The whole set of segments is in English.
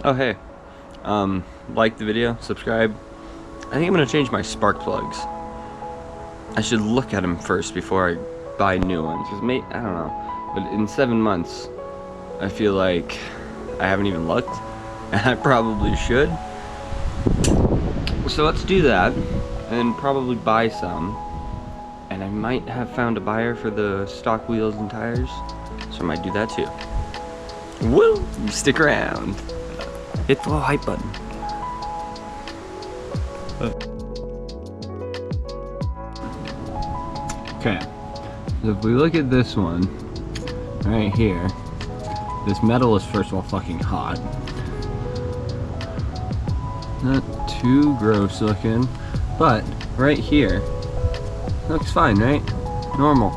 Oh hey, like the video, subscribe. I think I'm gonna change my spark plugs. I should look at them first before I buy new ones, cause I don't know, but in 7 months, I feel like I haven't even looked, and I probably should. So let's do that, and probably buy some, and I might have found a buyer for the stock wheels and tires, so I might do that too. Woo! Stick around. Hit the little hype button. Okay, so if we look at this one right here, this metal is first of all fucking hot. Not too gross looking, but right here looks fine, right? Normal.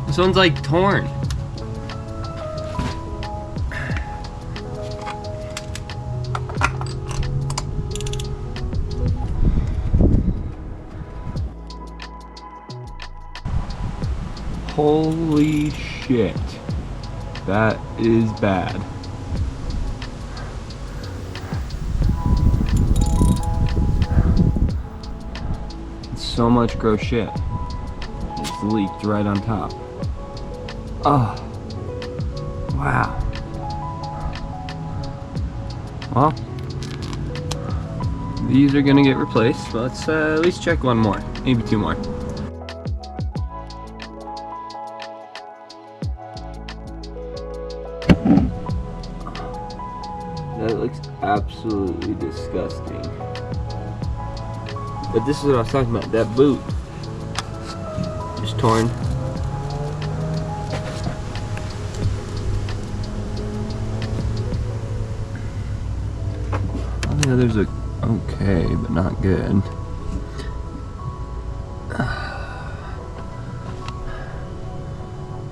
This one's like torn. Holy shit. That is bad. It's so much gross shit. It's leaked right on top. Oh. Wow. Well, these are gonna get replaced. But let's at least check one more, maybe two more. That looks absolutely disgusting. But this is what I was talking about. That boot is torn. All the others look okay, but not good.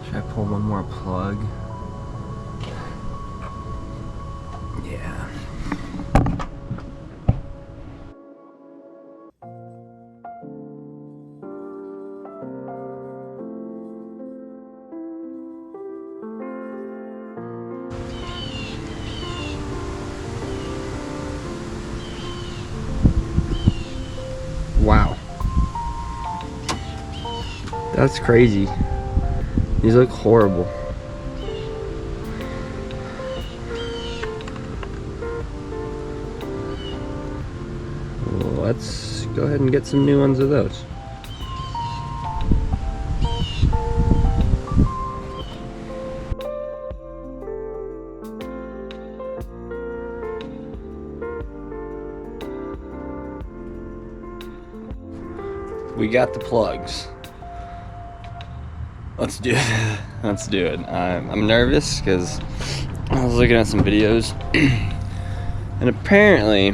Should I pull one more plug? Yeah. Wow. That's crazy. These look horrible. Well, let's go ahead and get some new ones of those. We got the plugs. Let's do it. Let's do it. I'm nervous because I was looking at some videos and apparently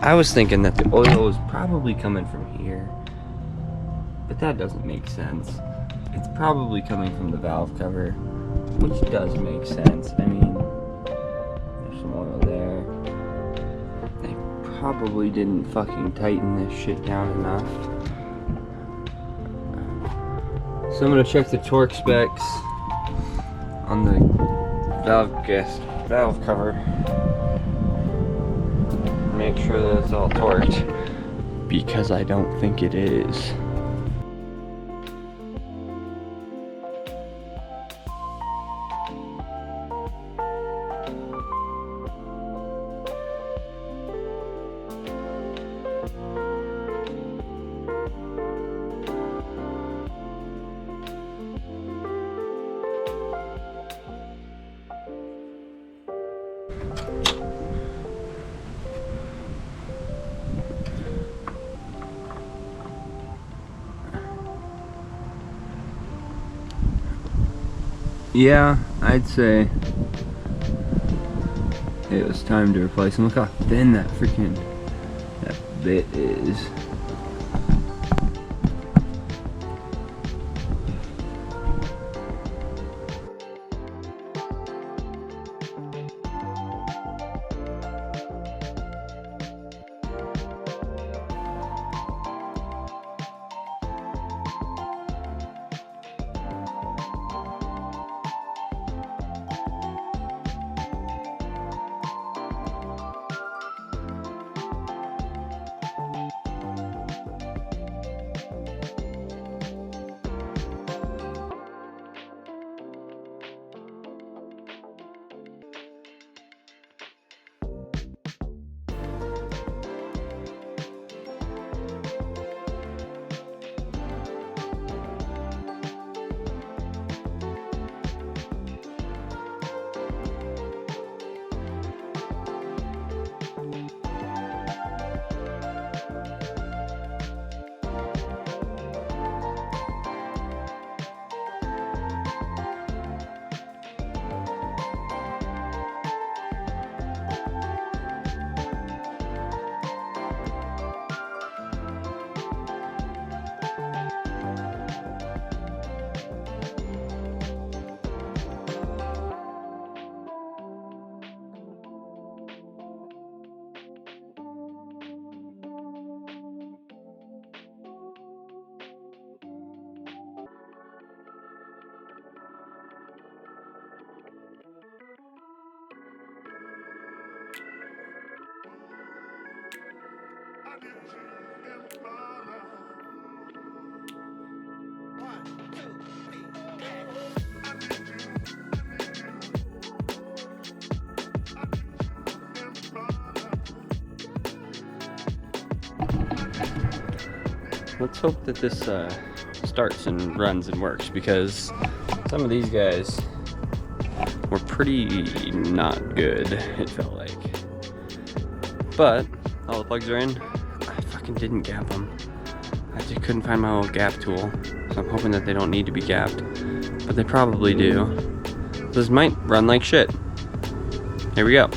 I was thinking that the oil was probably coming from here, but that doesn't make sense. It's probably coming from the valve cover, which does make sense. I mean, there's some oil there. They probably didn't fucking tighten this shit down enough. So I'm gonna check the torque specs on the valve cover. Make sure that it's all torqued, because I don't think it is. Yeah, I'd say it was time to replace them. Look how thin that bit is. let's hope that this starts and runs and works, because some of these guys were pretty not good, it felt like. But all the plugs are in. I fucking didn't gap them. I just couldn't find my little gap tool, so I'm hoping that they don't need to be gapped, but they probably do. This might run like shit. Here we go.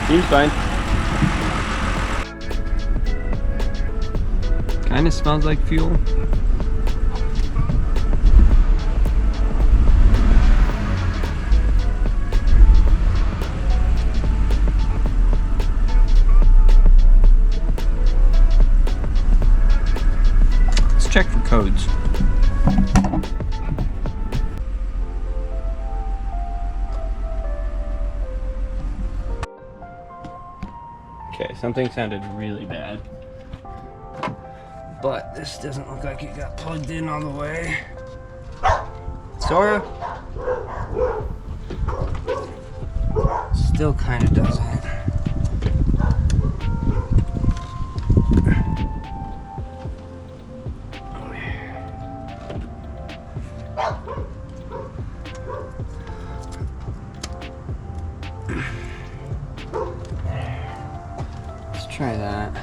Seems fine. Kinda smells like fuel. Let's check for codes. Okay, something sounded really bad, but this doesn't look like it got plugged in all the way. Sora? Still kind of doesn't. Try that.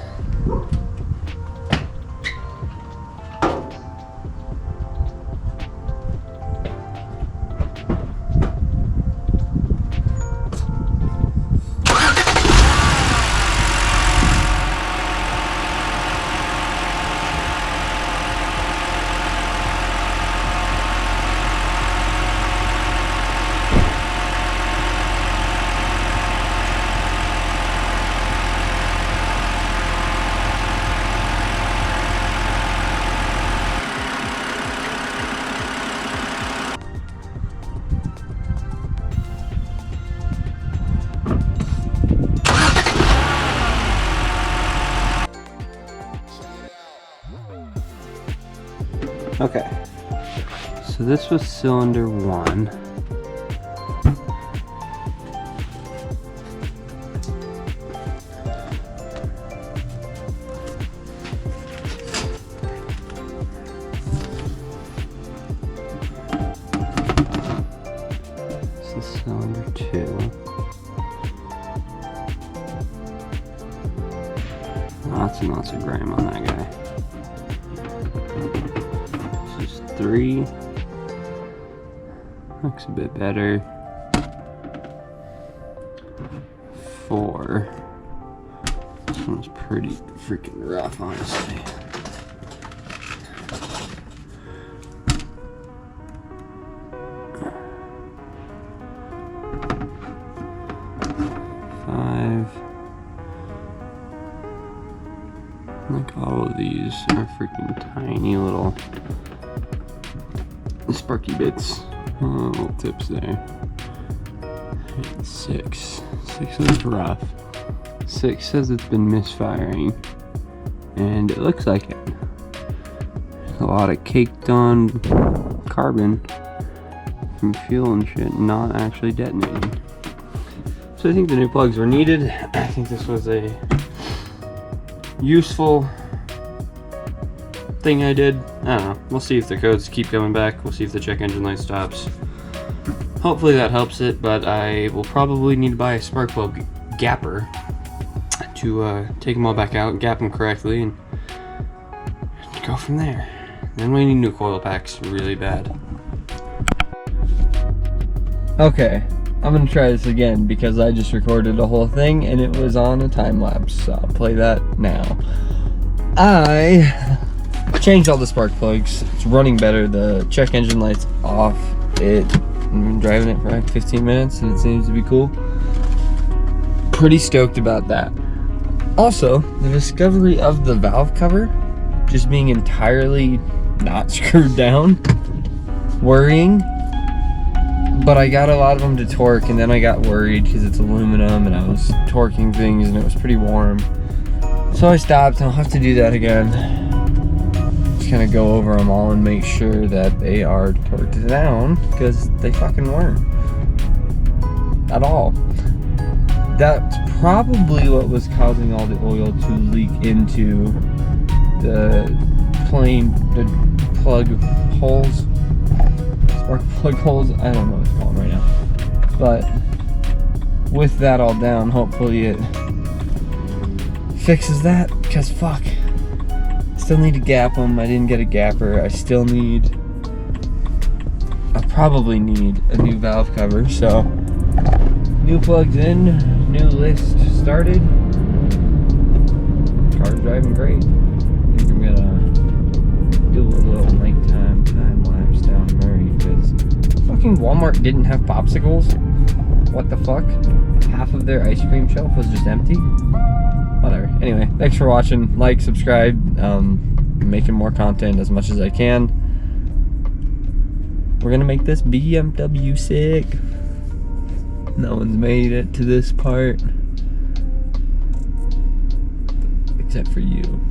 Okay, so this was cylinder 1. This is cylinder 2. Lots and lots of grime on that guy. 3 looks a bit better. 4. This one's pretty freaking rough, honestly. 5. Like all of these are freaking tiny little sparky bits, little tips there. 6 is rough. 6 says it's been misfiring, and it looks like it. A lot of caked on carbon from fuel and shit, not actually detonating. So I think the new plugs were needed. I think this was a useful thing I did. I don't know. We'll see if the codes keep coming back. We'll see if the check engine light stops. Hopefully that helps it, but I will probably need to buy a spark plug gapper to take them all back out, gap them correctly, and go from there. Then we need new coil packs really bad. Okay, I'm gonna try this again because I just recorded the whole thing and it was on a time lapse, so I'll play that now. I changed all the spark plugs. It's running better. The check engine light's off. I've been driving it for like 15 minutes and it seems to be cool. Pretty stoked about that. Also, the discovery of the valve cover just being entirely not screwed down, worrying, But I got a lot of them to torque, and then I got worried because it's aluminum and I was torquing things and it was pretty warm. So I stopped, and I'll have to do that again. Just kind of go over them all and make sure that they are torqued down, because they fucking weren't at all. That's probably what was causing all the oil to leak into the plug holes. Spark plug holes, I don't know what it's called right now. But with that all down, hopefully it fixes that, because fuck. Still need to gap them. I didn't get a gapper. I probably need a new valve cover. So, new plugs in, new list started. Car's driving great. I think I'm gonna do a little nighttime time lapse down Murray, because fucking Walmart didn't have popsicles. What the fuck? Half of their ice cream shelf was just empty. Whatever. Anyway, thanks for watching. Like, subscribe. Making more content as much as I can. We're gonna make this BMW sick. No one's made it to this part except for you.